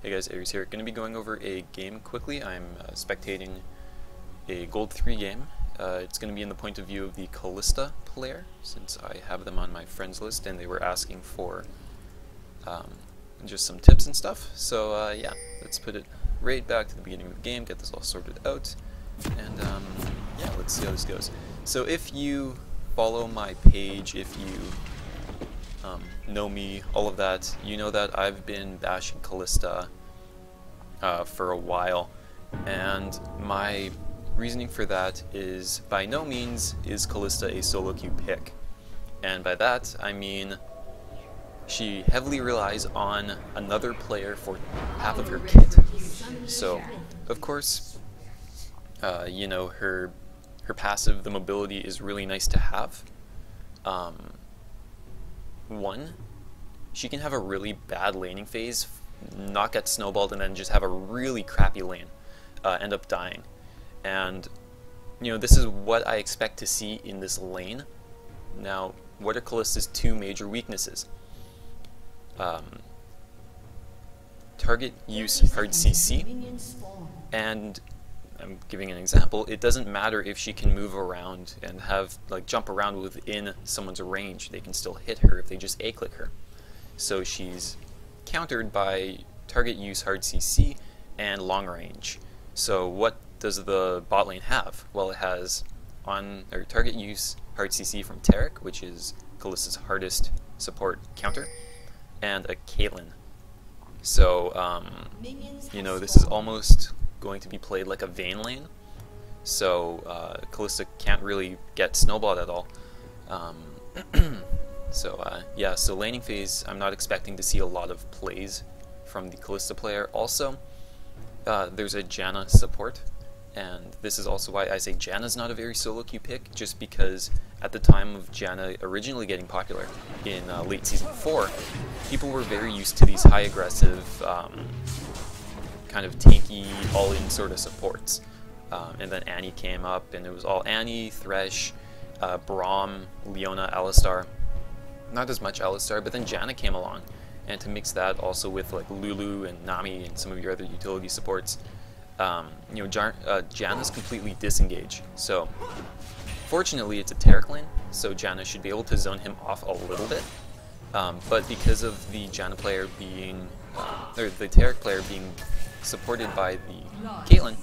Hey guys, Aries here. Going to be going over a game quickly. I'm spectating a Gold 3 game. It's going to be in the point of view of the Kalista player, since I have them on my friends list and they were asking for just some tips and stuff. So yeah, let's put it right back to the beginning of the game, get this all sorted out, and yeah, let's see how this goes. So if you follow my page, if you know me, all of that, you know that I've been bashing Kalista for a while, and my reasoning for that is by no means is Kalista a solo queue pick, and by that I mean she heavily relies on another player for half of her kit. So of course you know, her passive, the mobility, is really nice to have. One, she can have a really bad laning phase, not get snowballed, and then just have a really crappy lane, end up dying. And you know, this is what I expect to see in this lane. Now, what are Kalista's two major weaknesses? Target use hard CC, and I'm giving an example. It doesn't matter if she can move around and have jump around within someone's range. They can still hit her if they just A-click her. So she's countered by target use hard CC and long range. So what does the bot lane have? Well, it has target use hard CC from Taric, which is Kalista's hardest support counter, and a Caitlyn. So you know, this is almost going to be played like a Vayne lane, so Kalista can't really get snowballed at all. So yeah, so laning phase, I'm not expecting to see a lot of plays from the Kalista player. Also, there's a Janna support, and this is also why I say Janna's not a very solo queue pick, just because at the time of Janna originally getting popular in late Season 4, people were very used to these high aggressive, kind of tanky, all-in sort of supports. And then Annie came up, and it was all Annie, Thresh, Braum, Leona, Alistar. Not as much Alistar, but then Janna came along, and to mix that also with like Lulu and Nami and some of your other utility supports, you know, Janna's completely disengaged. So fortunately it's a Taric lane, so Janna should be able to zone him off a little bit. But because of the Janna player being, or the Taric player being supported by the Caitlyn,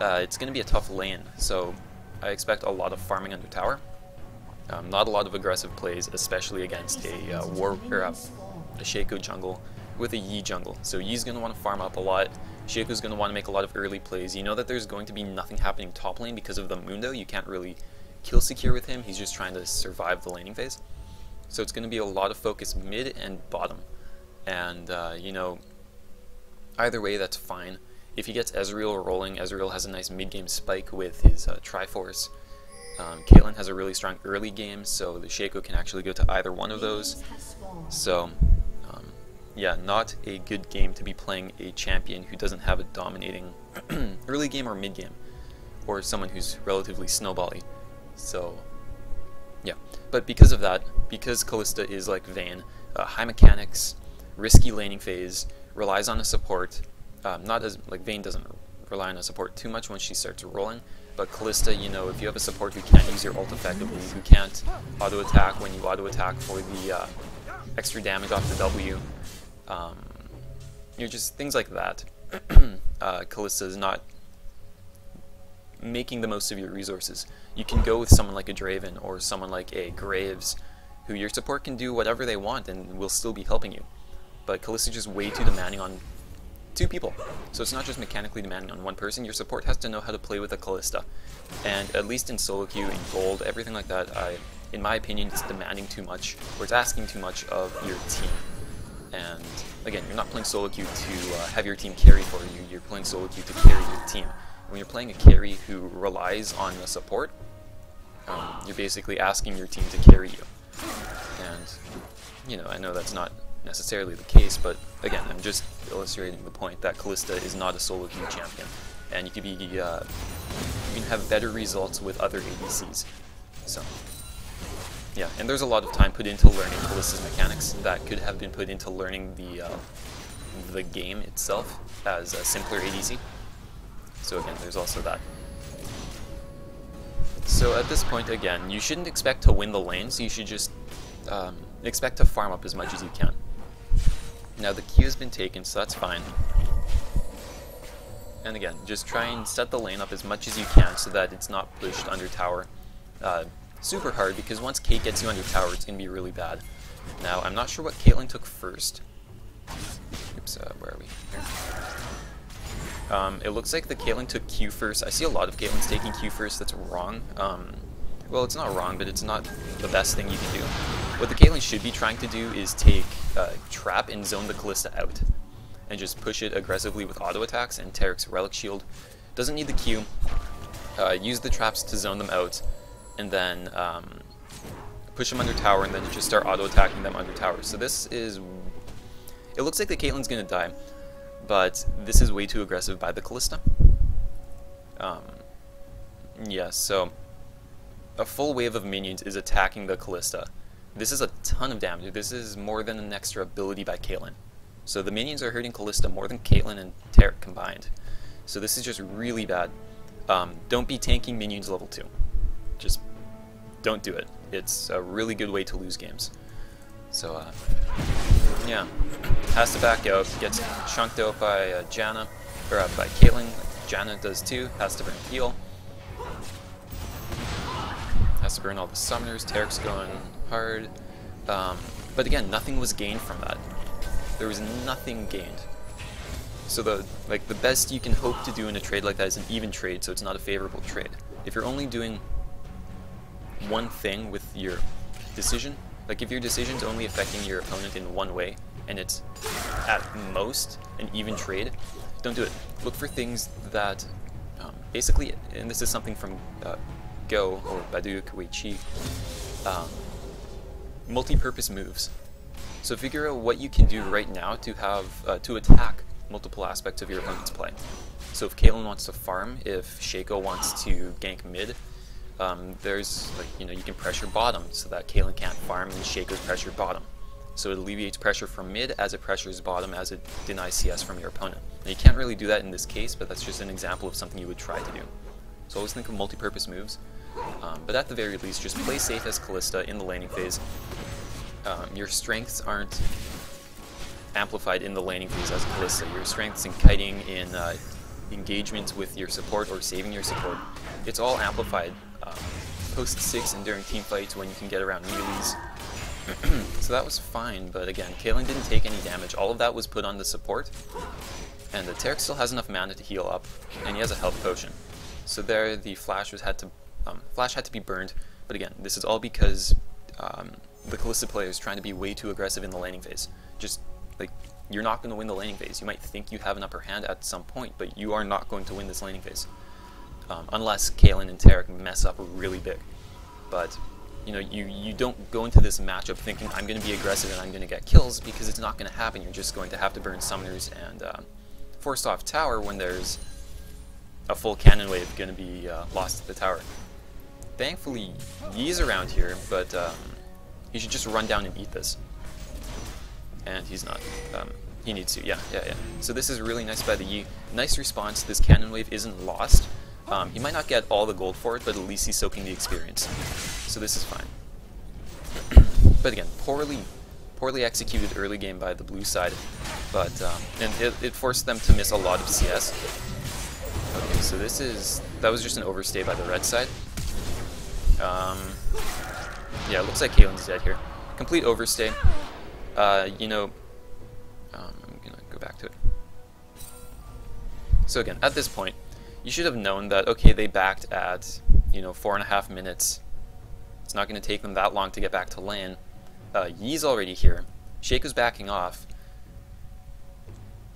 it's going to be a tough lane. So I expect a lot of farming under tower. Not a lot of aggressive plays, especially against a Shaco jungle with a Yi jungle. So Yi's going to want to farm up a lot. Shaco's going to want to make a lot of early plays. You know that there's going to be nothing happening top lane because of the Mundo. You can't really kill secure with him. He's just trying to survive the laning phase. So it's going to be a lot of focus mid and bottom. And you know, either way, that's fine. If he gets Ezreal rolling, Ezreal has a nice mid-game spike with his Triforce. Caitlyn has a really strong early game, so the Shaco can actually go to either one of those. So yeah, not a good game to be playing a champion who doesn't have a dominating early game or mid game, or someone who's relatively snowbally. So yeah, but because of that, because Kalista is like Vayne, high mechanics, risky laning phase, relies on a support, not as like Vayne doesn't rely on a support too much when she starts rolling, but Kalista, you know, if you have a support who can't use your ult effectively, who can't auto attack when you auto attack for the extra damage off the W, you know, just things like that. Kalista is not making the most of your resources. You can go with someone like a Draven or someone like a Graves, who your support can do whatever they want and will still be helping you. But Kalista is just way too demanding on two people. So it's not just mechanically demanding on one person. Your support has to know how to play with a Kalista. And at least in solo queue, in gold, everything like that, in my opinion, it's demanding too much, or it's asking too much of your team. And again, you're not playing solo queue to have your team carry for you. You're playing solo queue to carry your team. When you're playing a carry who relies on the support, you're basically asking your team to carry you. And you know, I know that's not necessarily the case, but again, I'm just illustrating the point that Kalista is not a solo queue champion, and you can have better results with other ADCs. So Yeah, and there's a lot of time put into learning Kalista's mechanics that could have been put into learning the the game itself as a simpler ADC. So again, there's also that. So at this point, again, you shouldn't expect to win the lanes, you should just expect to farm up as much as you can. Now the Q has been taken, so that's fine. And again, just try and set the lane up as much as you can so that it's not pushed under tower super hard, because once Kate gets you under tower, it's going to be really bad. Now, I'm not sure what Caitlyn took first. Oops, where are we? Here. It looks like the Caitlyn took Q first. I see a lot of Caitlyn's taking Q first. That's wrong. Well, it's not wrong, but it's not the best thing you can do. What the Caitlyn should be trying to do is take Trap and zone the Kalista out, and just push it aggressively with auto attacks and Tarek's Relic Shield. Doesn't need the Q. Use the traps to zone them out, and then push them under tower, and then just start auto attacking them under tower. So this is... It looks like the Caitlyn's gonna die, but this is way too aggressive by the Kalista. Yeah, so a full wave of minions is attacking the Kalista. This is a ton of damage. This is more than an extra ability by Caitlyn. So the minions are hurting Kalista more than Caitlyn and Tarek combined. So this is just really bad. Don't be tanking minions level 2. Just don't do it. It's a really good way to lose games. So yeah, has to back out, gets chunked out by Janna, or by Caitlyn. Janna does too, has to burn heal. Has to burn all the summoners. Tarek's going hard. But again, nothing was gained from that. There was nothing gained. So the best you can hope to do in a trade like that is an even trade, so it's not a favorable trade. If you're only doing one thing with your decision, like if your decision's only affecting your opponent in one way, and it's at most an even trade, don't do it. Look for things that basically, and this is something from Go or Baduk, Wei Chi, multi-purpose moves. So figure out what you can do right now to have to attack multiple aspects of your opponent's play. So if Caitlyn wants to farm, if Shaco wants to gank mid, there's you can pressure bottom so that Caitlyn can't farm and Shaco's pressured bottom. So it alleviates pressure from mid as it pressures bottom, as it denies CS from your opponent. Now you can't really do that in this case, but that's just an example of something you would try to do. So always think of multi-purpose moves, but at the very least, just play safe as Kalista in the laning phase. Your strengths aren't amplified in the laning phase as Kalista. Your strengths in kiting, in engagements with your support or saving your support, it's all amplified post 6 and during team fights when you can get around melees. So that was fine, but again, Caitlyn didn't take any damage. All of that was put on the support, and the Tarek still has enough mana to heal up, and he has a health potion. So there, the flash had to be burned. But again, this is all because the Kalista player is trying to be way too aggressive in the laning phase. Just you're not going to win the laning phase. You might think you have an upper hand at some point, but you are not going to win this laning phase unless Caitlyn and Tarek mess up really big. But you don't go into this matchup thinking I'm going to be aggressive and I'm going to get kills, because it's not going to happen. You're just going to have to burn summoners and force off tower when there's a full cannon wave going to be lost to the tower. Thankfully, Yi's around here, but he should just run down and eat this. And he's not. He needs to. Yeah. So this is really nice by the Yi. Nice response. This cannon wave isn't lost. He might not get all the gold for it, but at least he's soaking the experience. So this is fine. But again, poorly executed early game by the blue side, but and it forced them to miss a lot of CS. Okay, so that was just an overstay by the red side. Yeah, it looks like Caitlyn's dead here. Complete overstay. I'm gonna go back to it. So again, at this point, you should have known that, okay, they backed at 4.5 minutes. It's not going to take them that long to get back to lane. Yi's already here. Shaco's backing off.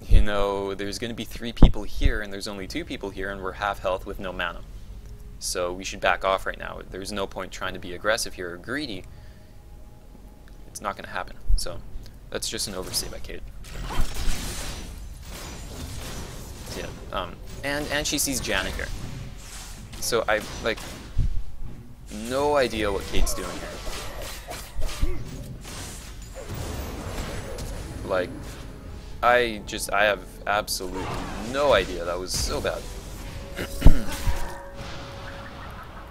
There's going to be 3 people here, and there's only 2 people here, and we're half health with no mana. So we should back off right now. There's no point trying to be aggressive here or greedy. It's not going to happen. So that's just an overstay by Kate. Yeah. And she sees Janna here. So I no idea what Kate's doing here. I have absolutely no idea. That was so bad.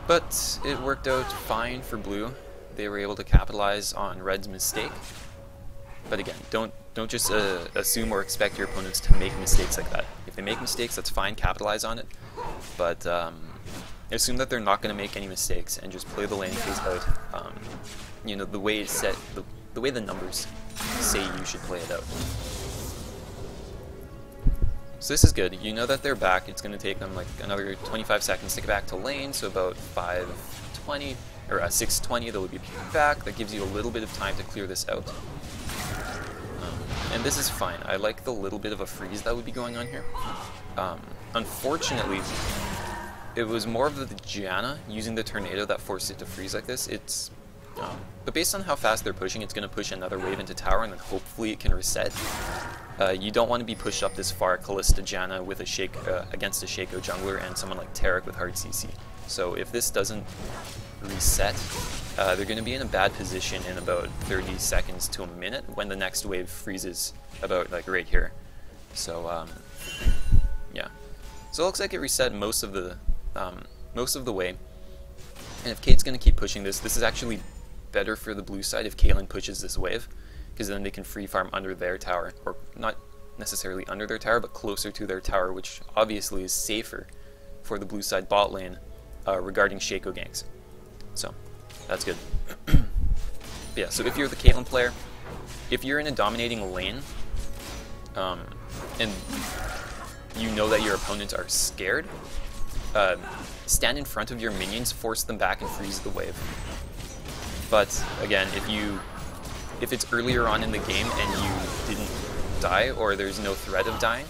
But it worked out fine for blue. They were able to capitalize on red's mistake. But again, don't just assume or expect your opponents to make mistakes like that. If they make mistakes, that's fine, capitalize on it. But assume that they're not going to make any mistakes and just play the laning phase out. You know, the way it's set, the way the numbers say you should play it out. So this is good. You know that they're back. It's going to take them like another 25 seconds to get back to lane, so about 5:20 or 6:20 they'll be back. That gives you a little bit of time to clear this out. And this is fine. I like the little bit of a freeze that would be going on here. Unfortunately, it was more of the Janna using the tornado that forced it to freeze like this. But based on how fast they're pushing, it's going to push another wave into tower, and then hopefully it can reset. You don't want to be pushed up this far, Kalista Janna with a against a Shaco jungler and someone like Taric with hard CC. So if this doesn't reset, they're going to be in a bad position in about 30 seconds to a minute when the next wave freezes about like right here. So yeah, so it looks like it reset most of the way. And if Kate's going to keep pushing this, this is actually better for the blue side if Caitlyn pushes this wave, because then they can free farm under their tower, or not necessarily under their tower, but closer to their tower, which obviously is safer for the blue side bot lane regarding Shaco ganks. So that's good. Yeah, so if you're the Caitlyn player, if you're in a dominating lane, and you know that your opponents are scared, stand in front of your minions, force them back, and freeze the wave. But again, if it's earlier on in the game and you didn't die, or there's no threat of dying,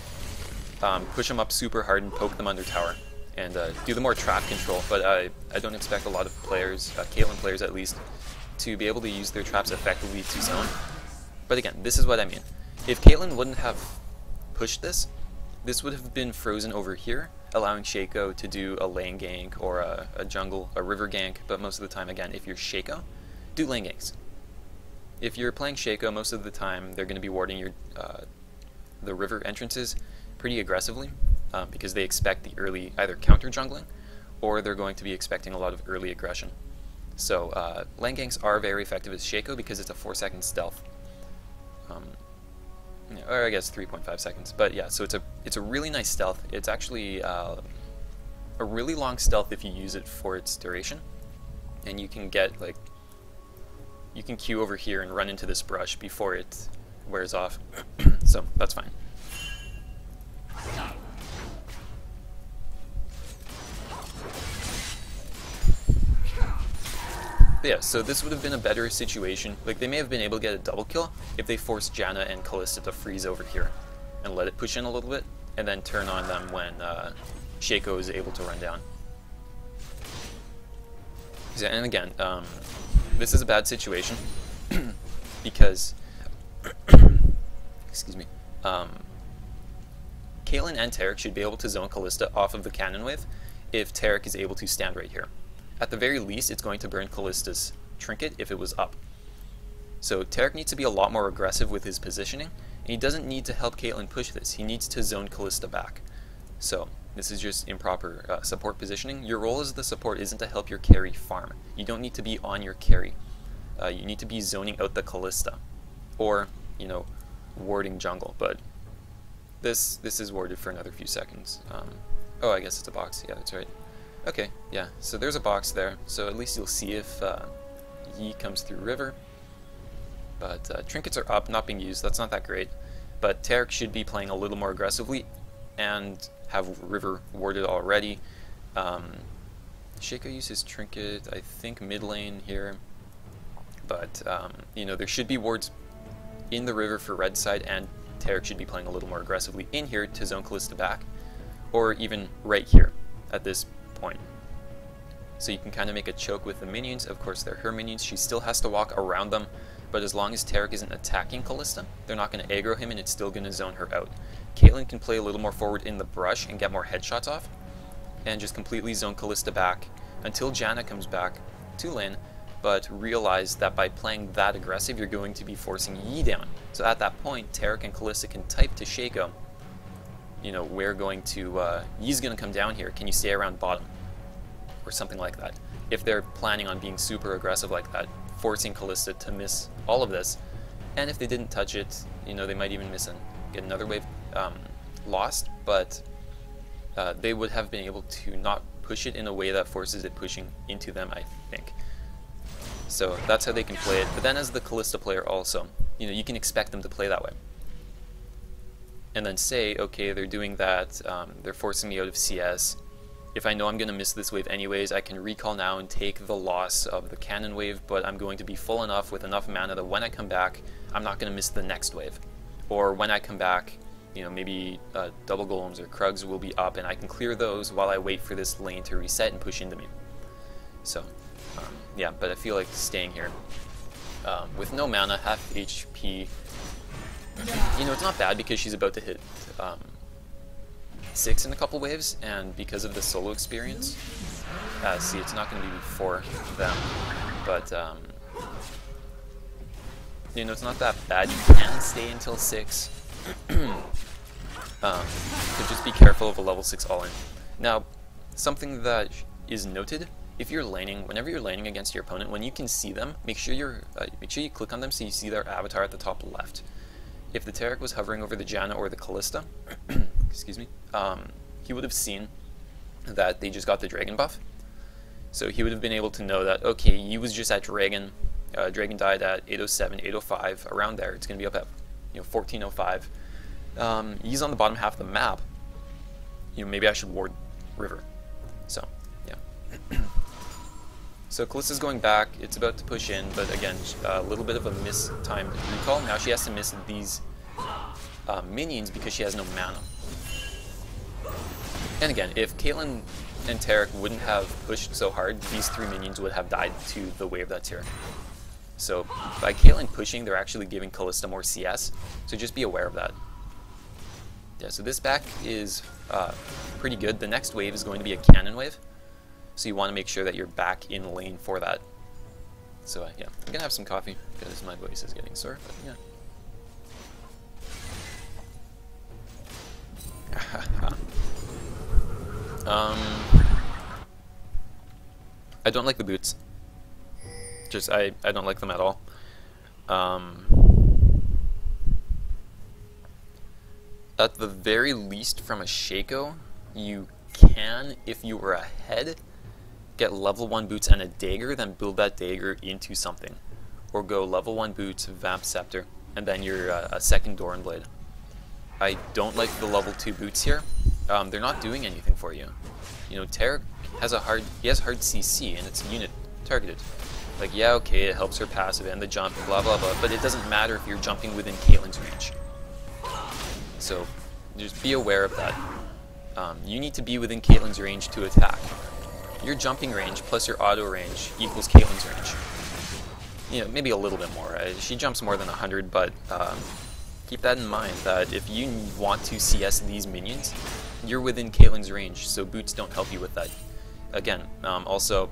push them up super hard and poke them under tower, and do the more trap control. But I don't expect a lot of players, Caitlyn players at least, to be able to use their traps effectively to zone. But again, this is what I mean. If Caitlyn wouldn't have pushed this, this would have been frozen over here, allowing Shaco to do a lane gank or a river gank. But most of the time, again, if you're Shaco, do lane ganks. If you're playing Shaco, most of the time they're going to be warding your the river entrances pretty aggressively, because they expect the early either counter jungling, or they're going to be expecting a lot of early aggression. So lane ganks are very effective as Shaco because it's a 4-second stealth, or I guess 3.5 seconds. But yeah, so it's a really nice stealth. It's actually a really long stealth if you use it for its duration, and you can get like. You can queue over here and run into this brush before it wears off. So that's fine. But yeah, so this would have been a better situation. Like, they may have been able to get a double kill if they forced Janna and Kalista to freeze over here and let it push in a little bit, and then turn on them when Shaco is able to run down. And again, this is a bad situation because, excuse me, Caitlyn and Taric should be able to zone Kalista off of the cannon wave if Taric is able to stand right here. At the very least, it's going to burn Kalista's trinket if it was up. So Taric needs to be a lot more aggressive with his positioning, and he doesn't need to help Caitlyn push this. He needs to zone Kalista back. So this is just improper support positioning. Your role as the support isn't to help your carry farm. You don't need to be on your carry. You need to be zoning out the Kalista, or, you know, warding jungle. But this is warded for another few seconds. Oh, I guess it's a box. Yeah, that's right. Okay, yeah. So there's a box there. So at least you'll see if Yi comes through river. But trinkets are up, not being used. That's not that great. But Taric should be playing a little more aggressively and have river warded already. Shaco uses trinket, I think, mid lane here. But, you know, there should be wards in the river for red side, and Taric should be playing a little more aggressively in here to zone Kalista back, or even right here at this point. So you can kind of make a choke with the minions. Of course, they're her minions. She still has to walk around them, but as long as Taric isn't attacking Kalista, they're not going to aggro him, and it's still going to zone her out. Caitlyn can play a little more forward in the brush and get more headshots off, and just completely zone Kalista back until Janna comes back to lane, but realize that by playing that aggressive, you're going to be forcing Yi down. So at that point, Taric and Kalista can type to Shaco, you know, we're going to, he's going to come down here, can you stay around bottom? Or something like that. If they're planning on being super aggressive like that, forcing Kalista to miss all of this, and if they didn't touch it, you know, they might even miss and get another wave lost, but they would have been able to not push it in a way that forces it pushing into them, I think. So that's how they can play it, but then as the Kalista player also, you know, you can expect them to play that way. And then say, okay, they're doing that, they're forcing me out of CS. If I know I'm going to miss this wave anyways, I can recall now and take the loss of the cannon wave, but I'm going to be full enough with enough mana that when I come back, I'm not going to miss the next wave. Or when I come back, you know, maybe double golems or Krugs will be up, and I can clear those while I wait for this lane to reset and push into me. So, yeah, but I feel like staying here. With no mana, half HP, you know, it's not bad because she's about to hit 6 in a couple waves, and because of the solo experience, see, it's not going to be before them, but, you know, it's not that bad. You can stay until 6, so just be careful of a level 6 all-in. Now, something that is noted, if you're laning, whenever you're laning against your opponent, when you can see them, make sure you click on them so you see their avatar at the top left. If the Taric was hovering over the Janna or the Kalista, excuse me, he would have seen that they just got the Dragon buff. So he would have been able to know that, okay, he was just at Dragon. Dragon died at 807, 805, around there. It's going to be up at, you know, 1405. He's on the bottom half of the map. You know, maybe I should ward River. So, yeah. So Kalista's going back, it's about to push in, but again, a little bit of a mistimed recall. Now she has to miss these minions because she has no mana. And again, if Caitlyn and Taric wouldn't have pushed so hard, these 3 minions would have died to the wave that's here. So by Caitlyn pushing, they're actually giving Kalista more CS, so just be aware of that. Yeah, so this back is pretty good. The next wave is going to be a cannon wave. So you want to make sure that you're back in lane for that. So yeah, I'm gonna have some coffee because my voice is getting sore, but yeah. I don't like the boots. Just I don't like them at all. At the very least, from a Shaco, you can, if you were ahead, get level 1 boots and a dagger, then build that dagger into something. Or go level 1 boots, Vamp Scepter, and then you're a second Doran Blade. I don't like the level 2 boots here. They're not doing anything for you. You know, Taric has hard CC, and it's unit targeted. Like, yeah, okay, it helps her passive and the jump, blah blah blah, but it doesn't matter if you're jumping within Caitlyn's range. So, just be aware of that. You need to be within Caitlyn's range to attack. Your jumping range plus your auto range equals Caitlyn's range. You know, maybe a little bit more. She jumps more than 100, but keep that in mind, that if you want to CS these minions, you're within Caitlyn's range, so boots don't help you with that. Again, also,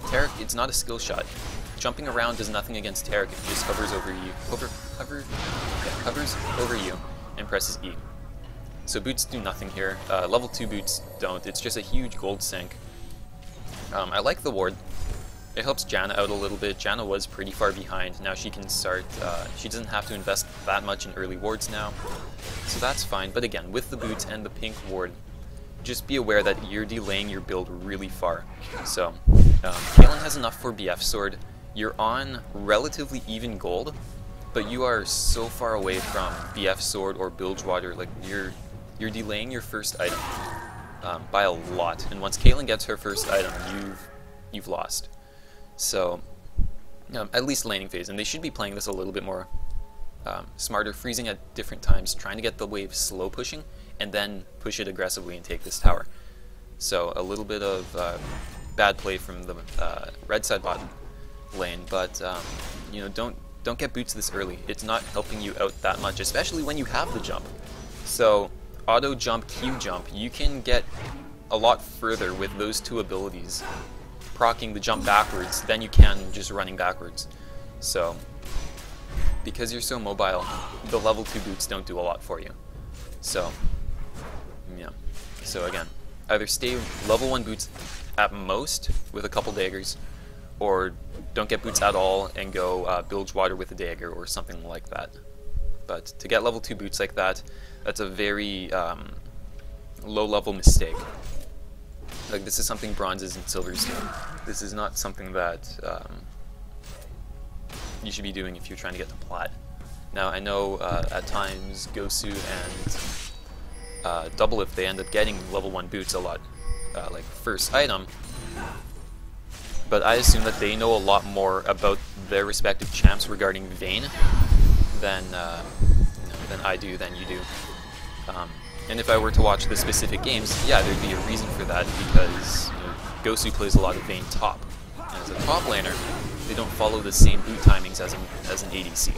Taric, it's not a skill shot. Jumping around does nothing against Taric if he just hovers over you, hovers over you and presses E. So boots do nothing here. Level 2 boots don't. It's just a huge gold sink. I like the ward. It helps Janna out a little bit. Janna was pretty far behind. Now she can start, she doesn't have to invest that much in early wards now. So that's fine. But again, with the boots and the pink ward, just be aware that you're delaying your build really far. So, Caitlyn has enough for BF Sword. You're on relatively even gold, but you are so far away from BF Sword or Bilgewater. Like, you're delaying your first item by a lot. And once Caitlyn gets her first item, you've lost. So, at least laning phase, and they should be playing this a little bit more smarter, freezing at different times, trying to get the wave slow pushing, and then push it aggressively and take this tower. So a little bit of bad play from the red side bot lane, but you know, don't get boots this early. It's not helping you out that much, especially when you have the jump. So auto jump, Q jump, you can get a lot further with those two abilities, proccing the jump backwards than you can just running backwards. So because you're so mobile, the level 2 boots don't do a lot for you. So, yeah. So again, either stay level 1 boots at most with a couple daggers, or don't get boots at all and go bilge water with a dagger or something like that. But to get level 2 boots like that, that's a very low level mistake. Like, this is something bronzes and silvers do. This is not something that you should be doing if you're trying to get to plat. Now, I know at times Gosu and Doublelift, they end up getting level 1 boots a lot, like first item, but I assume that they know a lot more about their respective champs regarding Vayne than I do, than you do. And if I were to watch the specific games, yeah, there'd be a reason for that, because Gosu plays a lot of Vayne top. And as a top laner, they don't follow the same boot timings as an ADC.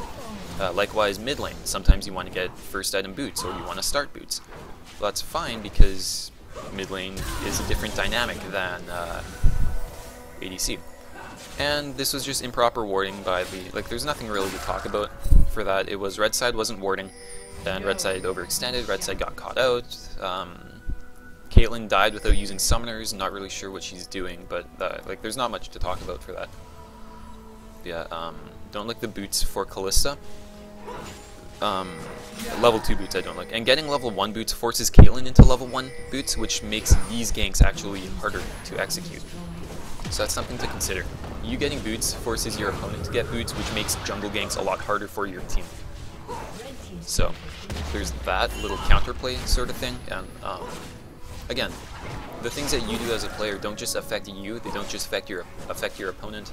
Likewise, mid lane, sometimes you want to get first item boots, or you want to start boots. Well, that's fine, because mid lane is a different dynamic than ADC. And this was just improper warding by the... Like, there's nothing really to talk about for that. It was red side wasn't warding, and red side overextended, red side got caught out. Caitlyn died without using summoners, not really sure what she's doing, but like, there's not much to talk about for that. Yeah, don't like the boots for Kalista. Level 2 boots I don't like. And getting level 1 boots forces Caitlyn into level 1 boots, which makes these ganks actually harder to execute. So that's something to consider. You getting boots forces your opponent to get boots, which makes jungle ganks a lot harder for your team. So there's that little counterplay sort of thing. And again, the things that you do as a player don't just affect you, they don't just affect your opponent,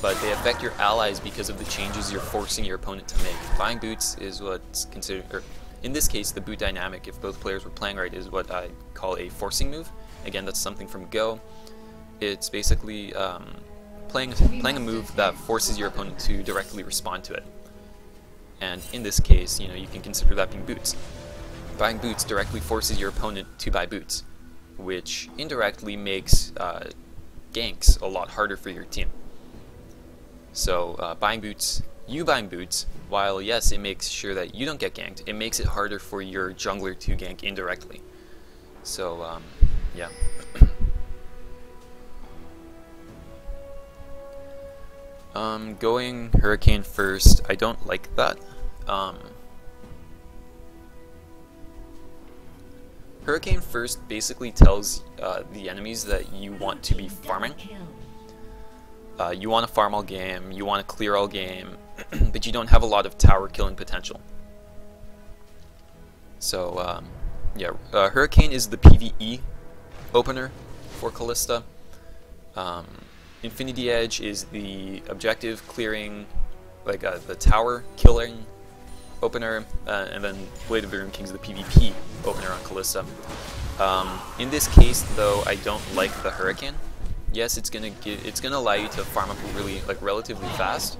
but they affect your allies because of the changes you're forcing your opponent to make. Buying boots is what's considered, or in this case, the boot dynamic, if both players were playing right, is what I call a forcing move. Again, that's something from Go. It's basically playing a move that forces your opponent to directly respond to it. And in this case, you can consider that being boots. Buying boots directly forces your opponent to buy boots, which indirectly makes ganks a lot harder for your team. So buying boots, while yes, it makes sure that you don't get ganked, it makes it harder for your jungler to gank indirectly. So yeah. Going Hurricane first, I don't like that. Hurricane first basically tells the enemies that you want to be farming. You want to farm all game, you want to clear all game, but you don't have a lot of tower killing potential. So yeah, Hurricane is the PvE opener for Kalista. Infinity Edge is the objective clearing, like the tower killing opener, and then Blade of the Rune King is the PvP opener on Kalista. In this case, though, I don't like the Hurricane. Yes, it's gonna allow you to farm up relatively fast,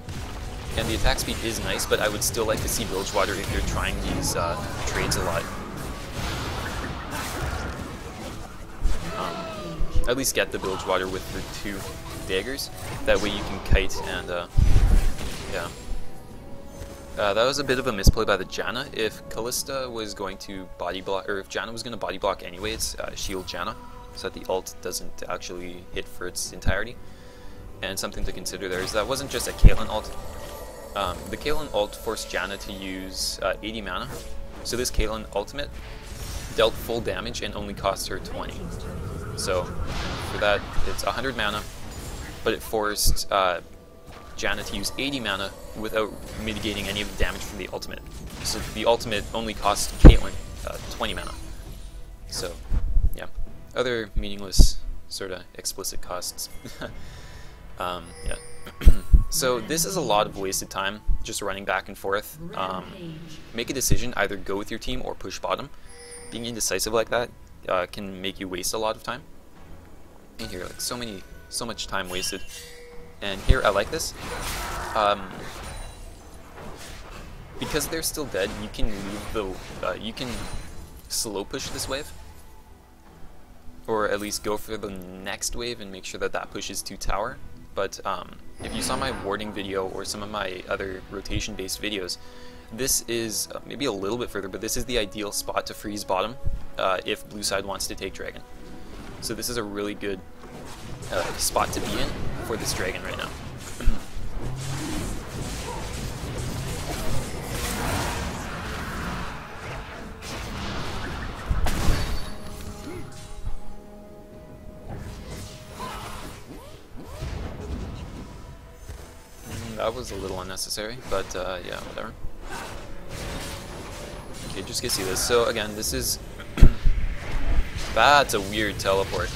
and the attack speed is nice, but I would still like to see Bilge Water if you're trying these trades a lot. At least get the Bilge Water with the 2 daggers. That way you can kite and yeah. That was a bit of a misplay by the Janna. If Kalista was going to body block, or if Janna was going to body block anyways, shield Janna, so that the ult doesn't actually hit for its entirety. And something to consider there is that wasn't just a Caitlyn ult. The Caitlyn ult forced Janna to use 80 mana, so this Caitlyn ultimate dealt full damage and only cost her 20. So for that, it's 100 mana, but it forced Janna to use 80 mana without mitigating any of the damage from the ultimate. So the ultimate only cost Caitlyn 20 mana. So yeah, other meaningless sort of explicit costs. Yeah. So this is a lot of wasted time, just running back and forth. Make a decision, either go with your team or push bottom. Being indecisive like that can make you waste a lot of time. And here, like so much time wasted. And here, I like this. Because they're still dead, you can leave the you can slow push this wave, or at least go for the next wave and make sure that that pushes to tower. but if you saw my warding video or some of my other rotation-based videos, this is maybe a little bit further, but this is the ideal spot to freeze bottom if blue side wants to take dragon. So this is a really good spot to be in for this dragon right now. That was a little unnecessary, but yeah, whatever. Okay, just get to see this. So again, this is that's a weird teleport.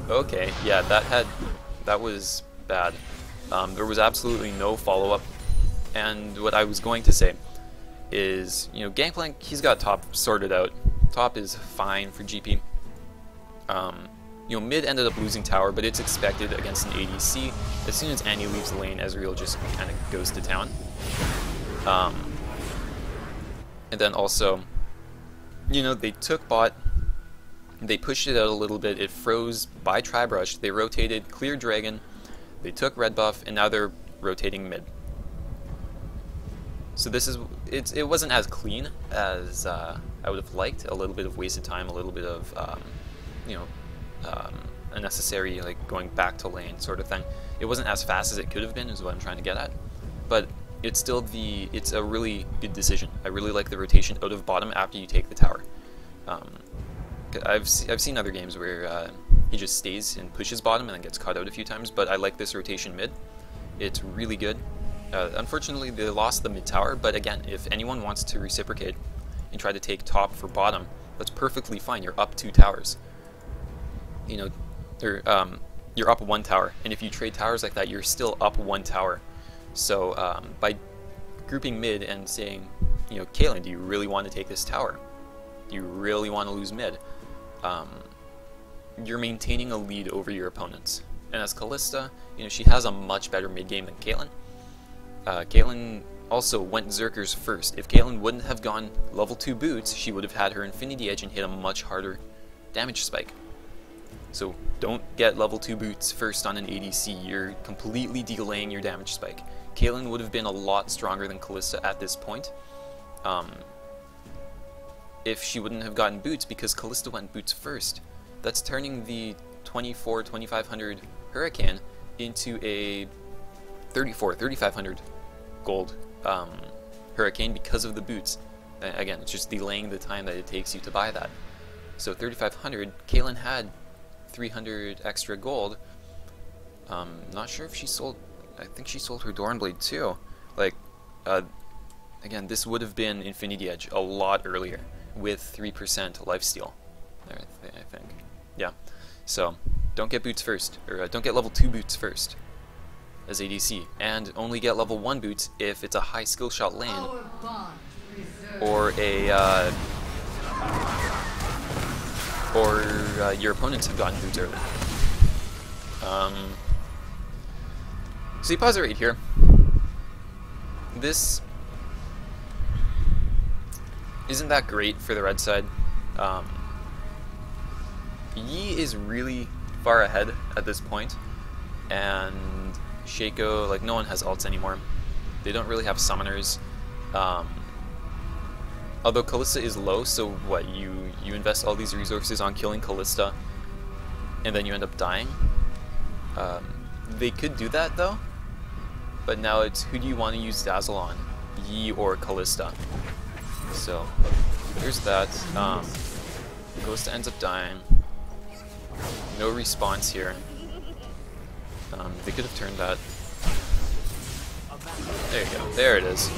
Okay, yeah, that was bad. There was absolutely no follow-up, and what I was going to say is, you know, Gangplank, he's got top sorted out. Top is fine for GP. You know, mid ended up losing tower, but it's expected against an ADC. As soon as Annie leaves the lane, Ezreal just kind of goes to town. And then also, you know, they took bot, they pushed it out a little bit, it froze by Tribrush, they rotated, cleared dragon, they took red buff, and now they're rotating mid. So this is, it wasn't as clean as I would have liked, a little bit of wasted time, a little bit of, you know, unnecessary, like, going back to lane sort of thing. It wasn't as fast as it could have been, is what I'm trying to get at. But it's still it's a really good decision. I really like the rotation out of bottom after you take the tower. I've seen other games where he just stays and pushes bottom and then gets caught out a few times, but I like this rotation mid. It's really good. Unfortunately, they lost the mid tower, but again, if anyone wants to reciprocate and try to take top for bottom, that's perfectly fine. You're up 2 towers. You know, you're up 1 tower, and if you trade towers like that, you're still up 1 tower. So by grouping mid and saying, you know, Caitlyn, do you really want to take this tower? Do you really want to lose mid? You're maintaining a lead over your opponents. And as Kalista, you know, she has a much better mid game than Caitlyn. Caitlyn also went Zerkers first. If Caitlyn wouldn't have gone level 2 boots, she would have had her Infinity Edge and hit a much harder damage spike. So don't get level 2 boots first on an ADC, you're completely delaying your damage spike. Caitlyn would have been a lot stronger than Kalista at this point if she wouldn't have gotten boots, because Kalista went boots first. That's turning the 24,000-2,500 Hurricane into a 3,500 gold Hurricane because of the boots. Again, it's just delaying the time that it takes you to buy that. So 3,500, Caitlyn had 300 extra gold. Not sure if she sold, I think she sold her Dornblade too. Like, again, this would have been Infinity Edge a lot earlier with 3% lifesteal there, I think. Yeah, so don't get boots first, or don't get level 2 boots first as ADC, and only get level 1 boots if it's a high skill shot lane or a your opponents have gotten boots early. So you pause it right here. This isn't that great for the red side. Yi is really far ahead at this point, and Shaco, like, no one has ults anymore. They don't really have summoners. Although Kalista is low, so what, you invest all these resources on killing Kalista, and then you end up dying? They could do that though, but now it's, who do you want to use Dazzle on? Yi or Kalista? So, there's that. Kalista ends up dying. No response here. They could have turned that. There you go. There it is.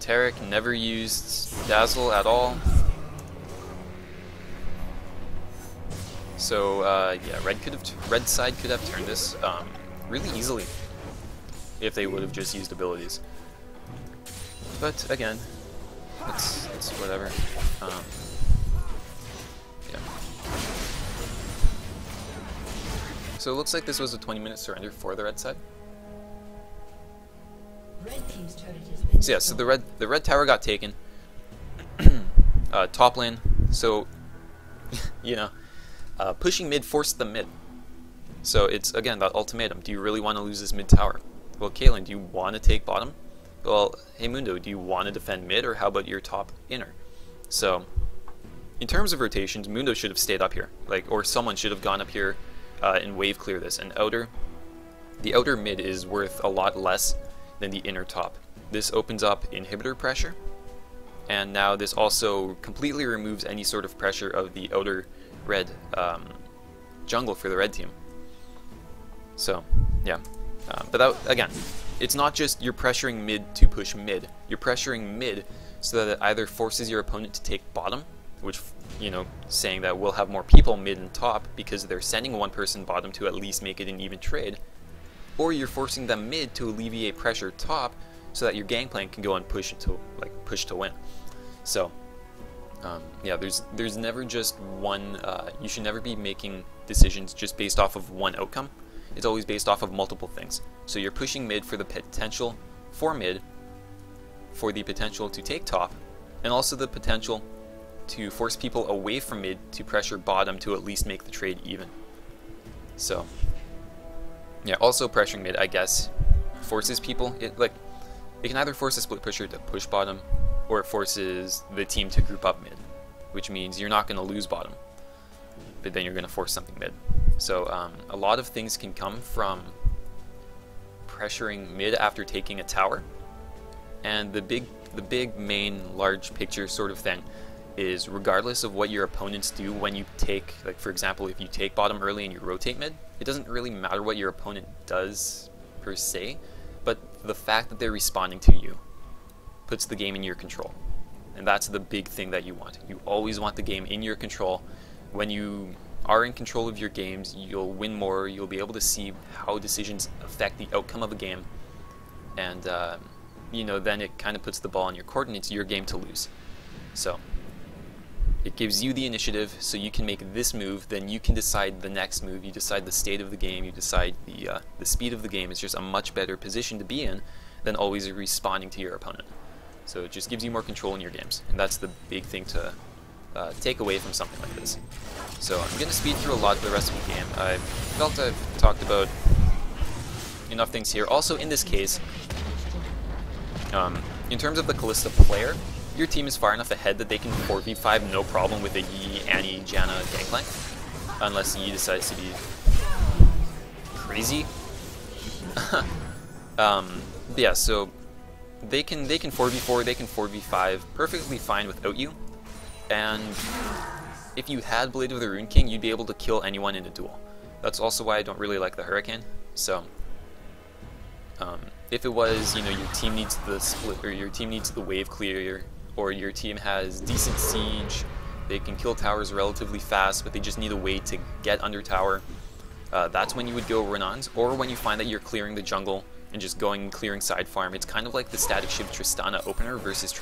Tarek never used Dazzle at all. So yeah, red side could have turned this really easily if they would have just used abilities. But again, it's whatever. Yeah. So it looks like this was a 20-minute surrender for the red side. So yeah, so the red tower got taken. Top lane, so you know, pushing mid forced them mid. So it's again that ultimatum. Do you really want to lose this mid tower? Well, Caitlyn, do you want to take bottom? Well, hey Mundo, do you want to defend mid, or how about your top inner? So, in terms of rotations, Mundo should have stayed up here, or someone should have gone up here and wave clear this. And the outer mid is worth a lot less than the inner top. This opens up inhibitor pressure, and now this also completely removes any sort of pressure of the outer red jungle for the red team. So, yeah. But that, again, it's not just you're pressuring mid to push mid. You're pressuring mid so that it either forces your opponent to take bottom, which, you know, saying that we'll have more people mid and top because they're sending one person bottom to at least make it an even trade, or you're forcing them mid to alleviate pressure top so that your gangplank can go and push to win. So, yeah, there's never just one. You should never be making decisions just based off of one outcome. It's always based off of multiple things. So you're pushing mid for the potential for mid, for the potential to take top, and also the potential to force people away from mid to pressure bottom to at least make the trade even. So, yeah, also pressuring mid, I guess, forces people. It can either force a split pusher to push bottom, or it forces the team to group up mid, which means you're not going to lose bottom, but then you're going to force something mid. So a lot of things can come from pressuring mid after taking a tower, and the big main large picture sort of thing is regardless of what your opponents do when you take, for example, if you take bottom early and you rotate mid, it doesn't really matter what your opponent does per se, but the fact that they're responding to you puts the game in your control. And that's the big thing that you want. You always want the game in your control. When you are in control of your games, you'll win more, you'll be able to see how decisions affect the outcome of a game, and you know, then it kind of puts the ball in your court and it's your game to lose. So it gives you the initiative, so you can make this move, then you can decide the next move, you decide the state of the game, you decide the speed of the game. It's just a much better position to be in than always responding to your opponent. So it just gives you more control in your games, and that's the big thing to take away from something like this. So I'm going to speed through a lot of the rest of the game. I felt I've talked about enough things here. Also, in this case, in terms of the Kalista player, your team is far enough ahead that they can 4v5 no problem with a Yi, Annie, Janna gangplank, unless Yi decides to be crazy. Yeah, so they can 4v4, they can 4v5 perfectly fine without you, and if you had Blade of the Rune King, you'd be able to kill anyone in a duel. That's also why I don't really like the Hurricane. So, if it was, you know, your team needs the split, or your team needs the wave clear, or your team has decent siege, they can kill towers relatively fast, but they just need a way to get under tower, that's when you would go Renans, or when you find that you're clearing the jungle and just going and clearing side farm. It's kind of like the Static Shift Tristana opener versus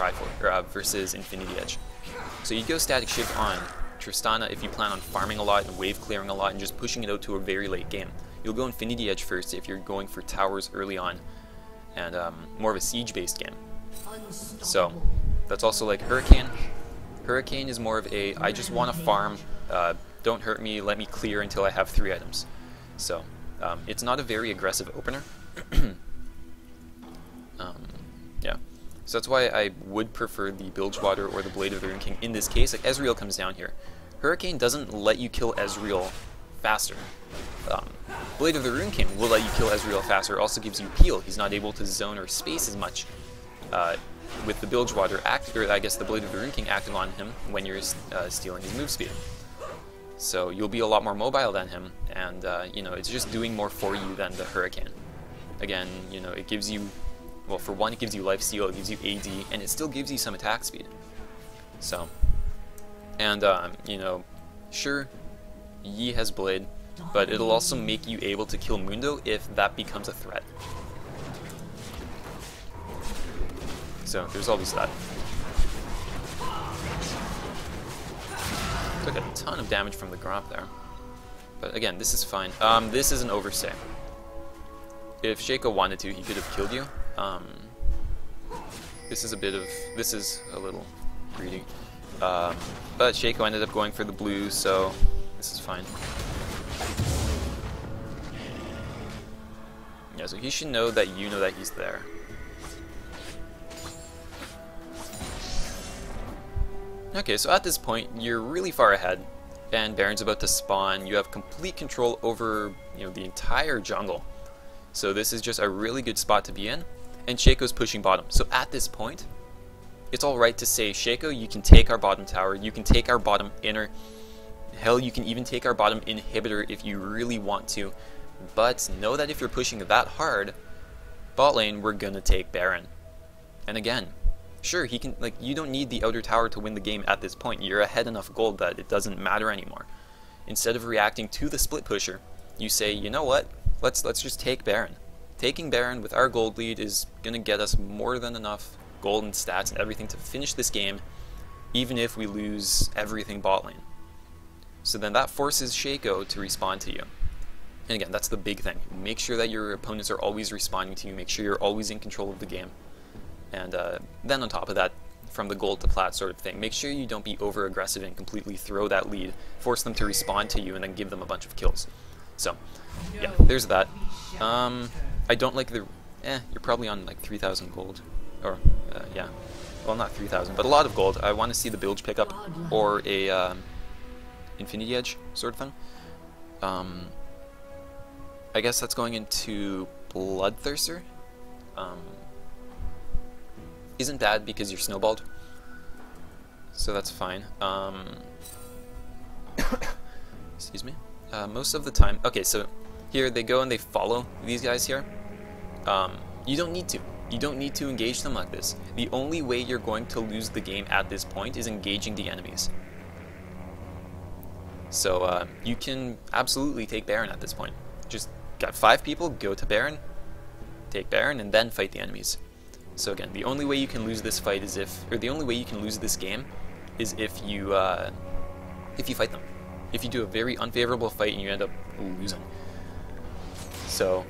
versus Infinity Edge. So you'd go Static Shift on Tristana if you plan on farming a lot and wave clearing a lot and just pushing it out to a very late game. You'll go Infinity Edge first if you're going for towers early on and more of a siege based game. So that's also like Hurricane. Hurricane is more of a I just want to farm, don't hurt me, let me clear until I have 3 items. So it's not a very aggressive opener. Yeah. So that's why I would prefer the Bilgewater or the Blade of the Rune King in this case. Like, Ezreal comes down here. Hurricane doesn't let you kill Ezreal faster. Blade of the Rune King will let you kill Ezreal faster. It also gives you peel. He's not able to zone or space as much with the Bilgewater or I guess the Blade of the Rune King active on him when you're stealing his move speed. So you'll be a lot more mobile than him, and you know, it's just doing more for you than the Hurricane. Again, you know, it gives you, well, for one, it gives you lifesteal, it gives you AD, and it still gives you some attack speed. So, and you know, sure, Yi has Blade, but it'll also make you able to kill Mundo if that becomes a threat. So there's always that. Took a ton of damage from the Gromp there. But again, this is fine. This is an overstay. If Shaco wanted to, he could have killed you. This is a little greedy. But Shaco ended up going for the blue, so this is fine. Yeah, so he should know that you know that he's there. Okay, so at this point, you're really far ahead, and Baron's about to spawn. You have complete control over, the entire jungle. So this is just a really good spot to be in, and Shaco's pushing bottom. So at this point, it's alright to say, Shaco, you can take our bottom tower, you can take our bottom inner, hell, you can even take our bottom inhibitor if you really want to, but know that if you're pushing that hard, bot lane, we're gonna take Baron. And again, sure, he can, you don't need the outer tower to win the game at this point. You're ahead enough gold that it doesn't matter anymore. Instead of reacting to the split pusher, you say, you know what, let's just take Baron. Taking Baron with our gold lead is gonna get us more than enough gold and stats and everything to finish this game, even if we lose everything bot lane. So then that forces Shaco to respond to you. And again, that's the big thing. Make sure that your opponents are always responding to you. Make sure you're always in control of the game. And then on top of that, from the gold to plat sort of thing, make sure you don't be over aggressive and completely throw that lead, force them to respond to you, and then give them a bunch of kills. So, yeah, there's that. I don't like the... you're probably on like 3,000 gold. Or, yeah. Well, not 3,000, but a lot of gold. I want to see the bilge pickup or a Infinity Edge sort of thing. I guess that's going into Bloodthirster. Isn't bad because you're snowballed, so that's fine. Excuse me. Most of the time, okay, so here they go and they follow these guys here. You don't need to. You don't need to engage them like this. The only way you're going to lose the game at this point is engaging the enemies. So you can absolutely take Baron at this point. Just got 5 people, go to Baron, take Baron, and then fight the enemies. So again, the only way you can lose this fight is the only way you can lose this game is if you fight them. If you do a very unfavorable fight and you end up losing. So,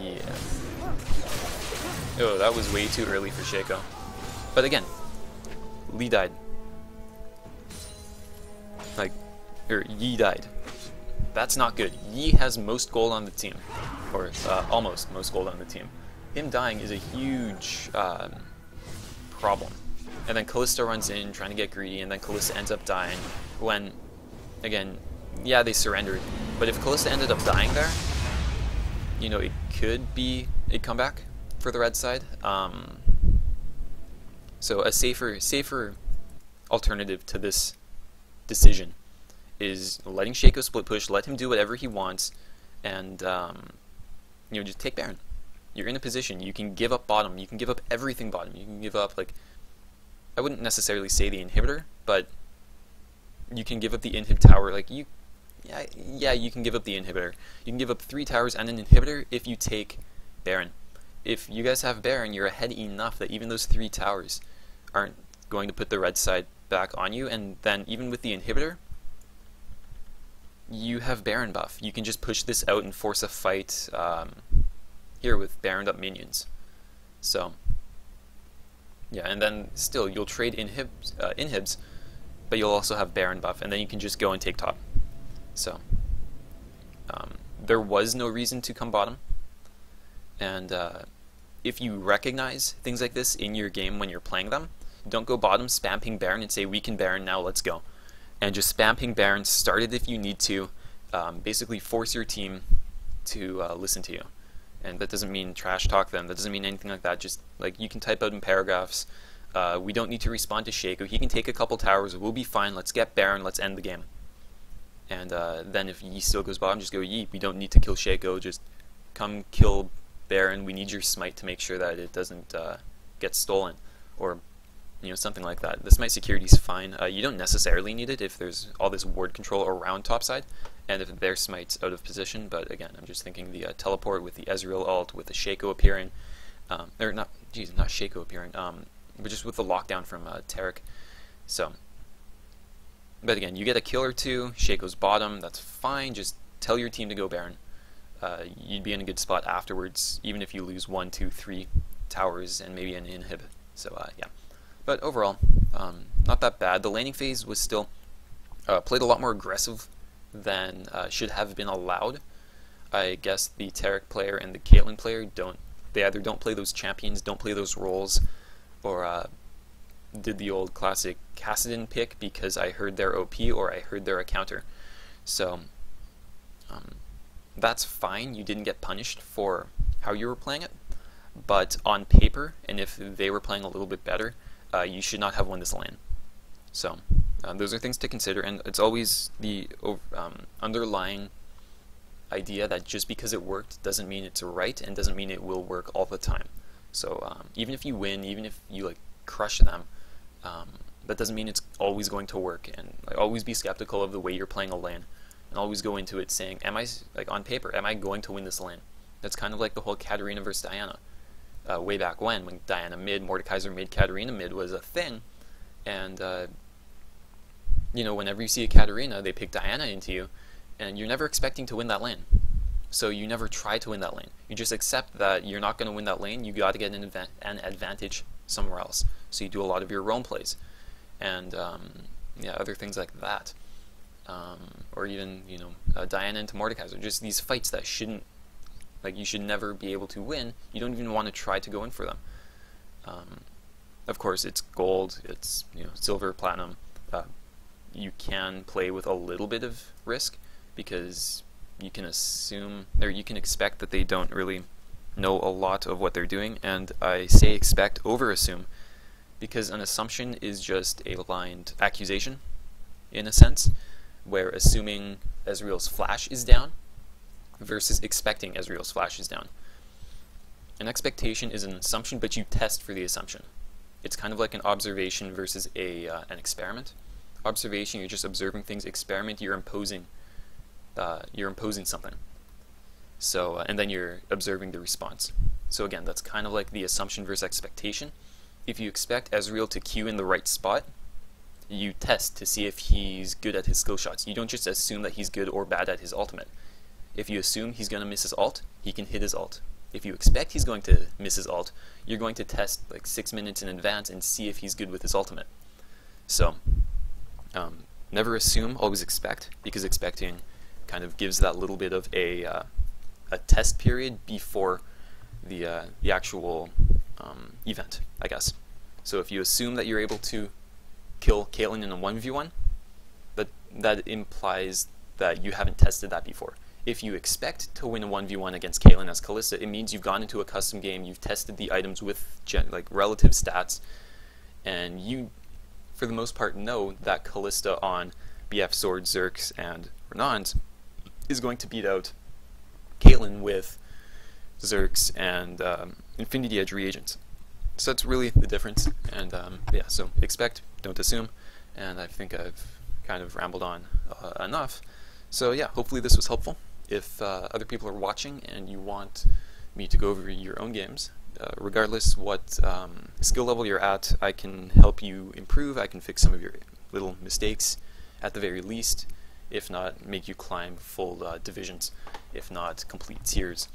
yeah. Oh, that was way too early for Shaco. But again, Lee died. Yi died. That's not good. Yi has most gold on the team. Or almost most gold on the team. Him dying is a huge problem. And then Kalista runs in trying to get greedy, and then Kalista ends up dying when, again, yeah, they surrendered. But if Kalista ended up dying there, it could be a comeback for the red side. So a safer alternative to this decision is letting Shaco split push, let him do whatever he wants, and just take Baron. You're in a position, you can give up bottom, you can give up everything bottom, you can give up, I wouldn't necessarily say the inhibitor, but you can give up the inhib tower, yeah, you can give up the inhibitor. You can give up 3 towers and an inhibitor if you take Baron. If you guys have Baron, you're ahead enough that even those 3 towers aren't going to put the red side back on you, and then even with the inhibitor, you have Baron buff. You can just push this out and force a fight here with Baroned up minions. So, yeah, and then still you'll trade inhibs, but you'll also have Baron buff, and then you can just go and take top. So, there was no reason to come bottom, and if you recognize things like this in your game when you're playing them, don't go bottom, spam ping Baron and say, we can Baron now, let's go. And just spam ping Baron, start it if you need to, basically force your team to listen to you. And that doesn't mean trash talk them, that doesn't mean anything like that, just you can type out in paragraphs, we don't need to respond to Shaco, he can take a couple towers, we'll be fine, let's get Baron, let's end the game. And then if Yi still goes bottom, just go Yi, we don't need to kill Shaco, just come kill Baron, we need your smite to make sure that it doesn't get stolen, or something like that. The smite security is fine. You don't necessarily need it if there's all this ward control around topside, and if their smite's out of position, but again, I'm just thinking the teleport with the Ezreal ult, with the Shaco appearing, or not Shaco appearing, but just with the lockdown from Taric. So, but again, you get a kill or 2, Shaco's bottom, that's fine, just tell your team to go Baron. You'd be in a good spot afterwards, even if you lose 1, 2, 3 towers and maybe an inhib. So, yeah. But overall, not that bad. The laning phase was still played a lot more aggressive than should have been allowed. I guess the Taric player and the Caitlyn player they either don't play those champions, don't play those roles, or did the old classic Kassadin pick because I heard they're OP or I heard they're a counter. So that's fine. You didn't get punished for how you were playing it, but on paper, and if they were playing a little bit better, you should not have won this lane. So those are things to consider, and it's always the underlying idea that just because it worked doesn't mean it's right and doesn't mean it will work all the time. So even if you win, even if you like crush them, that doesn't mean it's always going to work. And like, always be skeptical of the way you're playing a lane, and always go into it saying, am I, like on paper, am I going to win this lane? That's kind of like the whole Katarina versus Diana. Way back when Diana mid, Mordekaiser mid, Katarina mid was a thing, and you know, whenever you see a Katarina, they pick Diana into you, and you're never expecting to win that lane. So you never try to win that lane. You just accept that you're not going to win that lane. You got to get an advantage somewhere else. So you do a lot of your roam plays, and yeah, other things like that, or even, you know, Diana into Mordekaiser. Just these fights that shouldn't, like, you should never be able to win. You don't even want to try to go in for them. Of course, it's gold, it's, you know, silver, platinum. You can play with a little bit of risk because you can assume, or you can expect that they don't really know a lot of what they're doing. And I say expect over assume because an assumption is just a blind accusation, in a sense, where assuming Ezreal's flash is down versus expecting Ezreal's flash is down. An expectation is an assumption, but you test for the assumption. It's kind of like an observation versus an experiment. Observation, you're just observing things. Experiment, you're imposing something. So and then you're observing the response. So again, that's kind of like the assumption versus expectation. If you expect Ezreal to Q in the right spot, you test to see if he's good at his skill shots. You don't just assume that he's good or bad at his ultimate. If you assume he's going to miss his ult, he can hit his ult. If you expect he's going to miss his ult, you're going to test like 6 minutes in advance and see if he's good with his ultimate. So never assume, always expect, because expecting kind of gives that little bit of a test period before the actual event, I guess. So if you assume that you're able to kill Caitlyn in a 1v1, that implies that you haven't tested that before. If you expect to win a 1v1 against Caitlyn as Kalista, it means you've gone into a custom game, you've tested the items with like relative stats, and you, for the most part, know that Kalista on BF Sword, Zerks, and Renans is going to beat out Caitlyn with Zerks and Infinity Edge reagents. So that's really the difference, and yeah, so expect, don't assume, and I think I've kind of rambled on enough. So yeah, hopefully this was helpful. If other people are watching and you want me to go over your own games, regardless what skill level you're at, I can help you improve. I can fix some of your little mistakes at the very least, if not make you climb full divisions, if not complete tiers.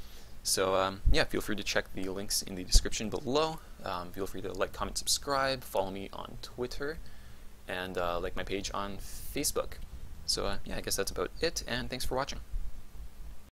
So yeah, feel free to check the links in the description below. Feel free to like, comment, subscribe, follow me on Twitter, and like my page on Facebook. So yeah, I guess that's about it, and thanks for watching.